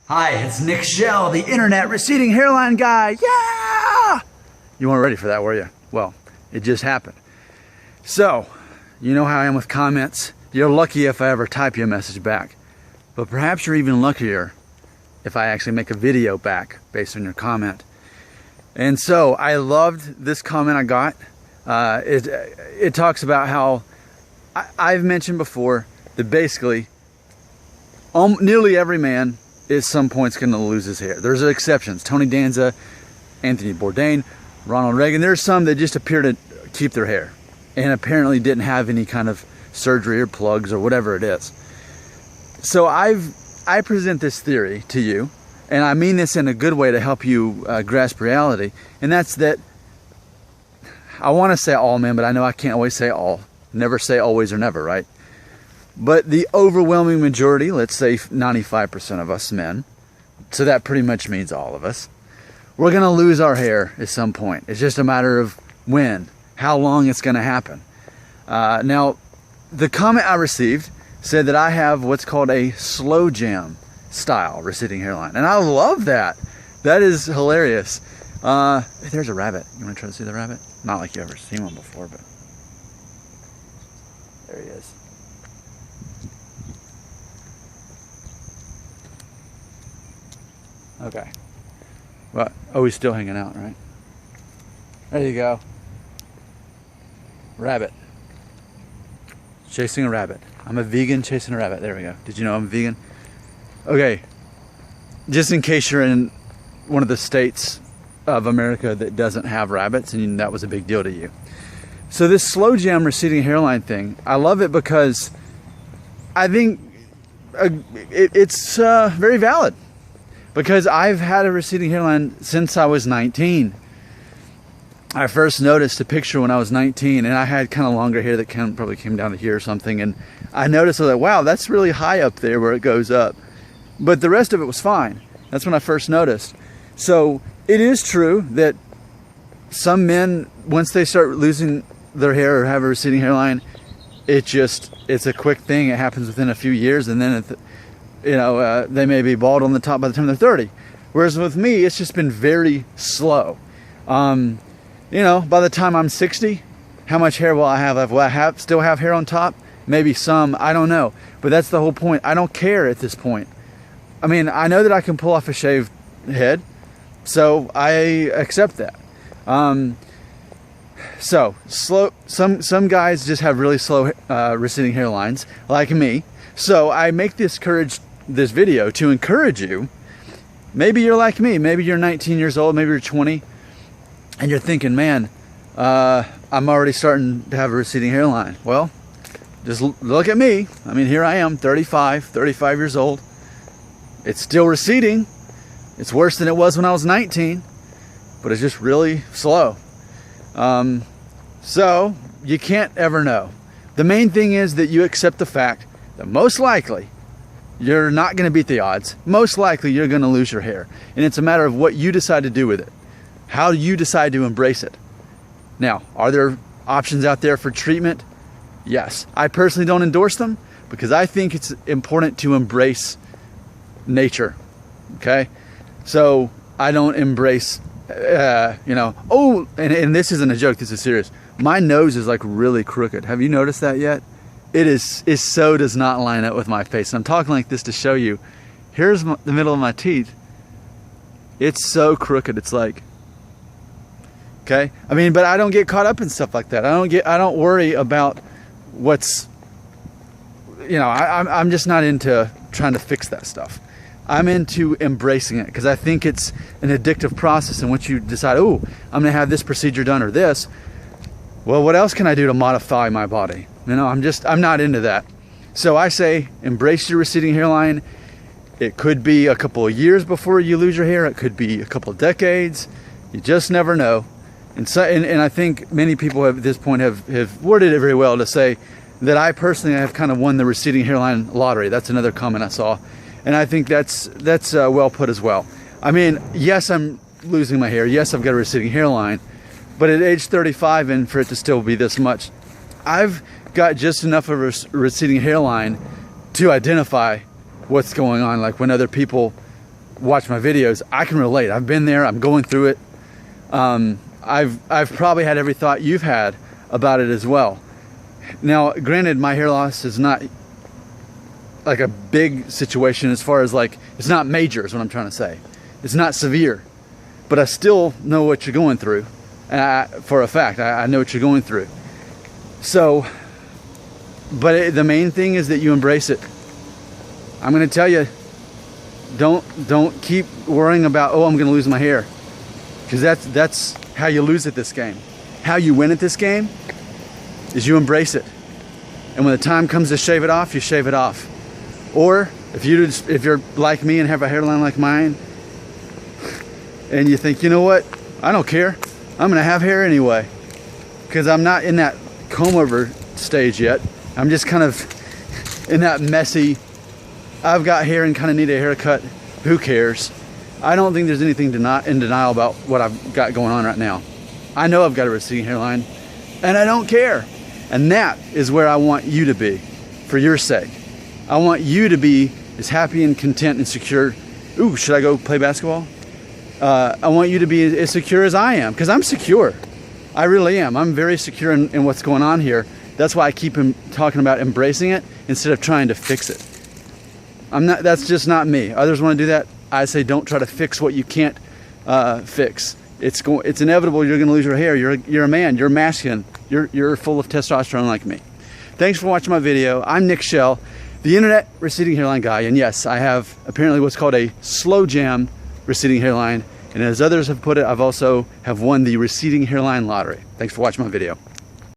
Hi, it's Nick Shell, the internet receding hairline guy. Yeah! You weren't ready for that, were you? Well, it just happened. So, you know how I am with comments. You're lucky if I ever type you a message back. But perhaps you're even luckier if I actually make a video back based on your comment. And so, I loved this comment I got. It talks about how I've mentioned before that basically nearly every man at some point's going to lose his hair. There's exceptions. Tony Danza, Anthony Bourdain, Ronald Reagan. There's some that just appear to keep their hair and apparently didn't have any kind of surgery or plugs or whatever it is. So I present this theory to you, and I mean this in a good way to help you grasp reality, and that's that I want to say all men, but I know I can't always say all. Never say always or never, right? But the overwhelming majority, let's say 95% of us men, so that pretty much means all of us, we're going to lose our hair at some point. It's just a matter of when, how long it's going to happen. Now, the comment I received said that I have what's called a slow jam style receding hairline. And I love that. That is hilarious. There's a rabbit. You want to try to see the rabbit? Not like you've ever seen one before, but there he is. Okay. Well, oh, he's still hanging out, right? There you go. Rabbit. Chasing a rabbit. I'm a vegan chasing a rabbit. There we go. Did you know I'm a vegan? Okay. Just in case you're in one of the states of America that doesn't have rabbits and that was a big deal to you. So this slow jam receding hairline thing, I love it because I think it's very valid. Because I've had a receding hairline since I was 19. I first noticed a picture when I was 19, and I had kind of longer hair that probably came down to here or something, and I noticed, I was like, wow, that's really high up there where it goes up. But the rest of it was fine. That's when I first noticed. So it is true that some men, once they start losing their hair or have a receding hairline, it's a quick thing. It happens within a few years, and then they may be bald on the top by the time they're 30. Whereas with me, it's just been very slow. By the time I'm 60, how much hair will I have? Will I still have hair on top? Maybe some, I don't know. But that's the whole point. I don't care at this point. I mean, I know that I can pull off a shaved head, so I accept that. So slow. Some guys just have really slow receding hairlines, like me. So I make this video to encourage you. Maybe you're like me. Maybe you're 19 years old. Maybe you're 20. And you're thinking, man, I'm already starting to have a receding hairline. Well, just look at me. I mean, here I am, 35 years old. It's still receding. It's worse than it was when I was 19. But it's just really slow. So you can't ever know. The main thing is that you accept the fact that most likely you're not going to beat the odds. Most likely you're going to lose your hair. And it's a matter of what you decide to do with it. How you decide to embrace it. Now, are there options out there for treatment? Yes. I personally don't endorse them because I think it's important to embrace nature. Okay? So I don't embrace, and this isn't a joke, this is serious. My nose is like really crooked. Have you noticed that yet? It so does not line up with my face. And I'm talking like this to show you. Here's the middle of my teeth. It's so crooked. It's like, okay. I mean, but I don't get caught up in stuff like that. I don't worry about what's, I'm just not into trying to fix that stuff. I'm into embracing it because I think it's an addictive process. And once you decide, oh, I'm going to have this procedure done or this, well, what else can I do to modify my body? I'm not into that. So I say, embrace your receding hairline. It could be a couple of years before you lose your hair. It could be a couple of decades. You just never know. And I think many people at this point have worded it very well to say that I personally have kind of won the receding hairline lottery. That's another comment I saw. And I think that's well put as well. I mean, yes, I'm losing my hair. Yes, I've got a receding hairline. But at age 35, and for it to still be this much, I've got just enough of a receding hairline to identify what's going on. Like when other people watch my videos, I can relate. I've been there. I'm going through it. I've probably had every thought you've had about it as well. Now, granted, my hair loss is not like a big situation as far as like, it's not major is what I'm trying to say. It's not severe, but I still know what you're going through. And for a fact, I know what you're going through. So, but the main thing is that you embrace it. I'm going to tell you, don't keep worrying about, oh, I'm going to lose my hair. Because that's how you lose at this game. How you win at this game is you embrace it. And when the time comes to shave it off, you shave it off. Or if you're like me and have a hairline like mine, and you think, you know what, I don't care. I'm going to have hair anyway. Because I'm not in that comb over stage yet. I'm just kind of in that messy, I've got hair and kind of need a haircut. Who cares? I don't think there's anything in denial about what I've got going on right now. I know I've got a receding hairline, and I don't care. And that is where I want you to be, for your sake. I want you to be as happy and content and secure. Ooh, should I go play basketball? I want you to be as secure as I am, because I'm secure. I really am. I'm very secure in what's going on here. That's why I keep talking about embracing it instead of trying to fix it. That's just not me. Others want to do that. I say don't try to fix what you can't fix. It's inevitable. You're going to lose your hair. You're a man. You're masculine. You're full of testosterone like me. Thanks for watching my video. I'm Nick Shell, the internet receding hairline guy, and yes, I have apparently what's called a slow jam receding hairline, and as others have put it, I've also won the receding hairline lottery. Thanks for watching my video.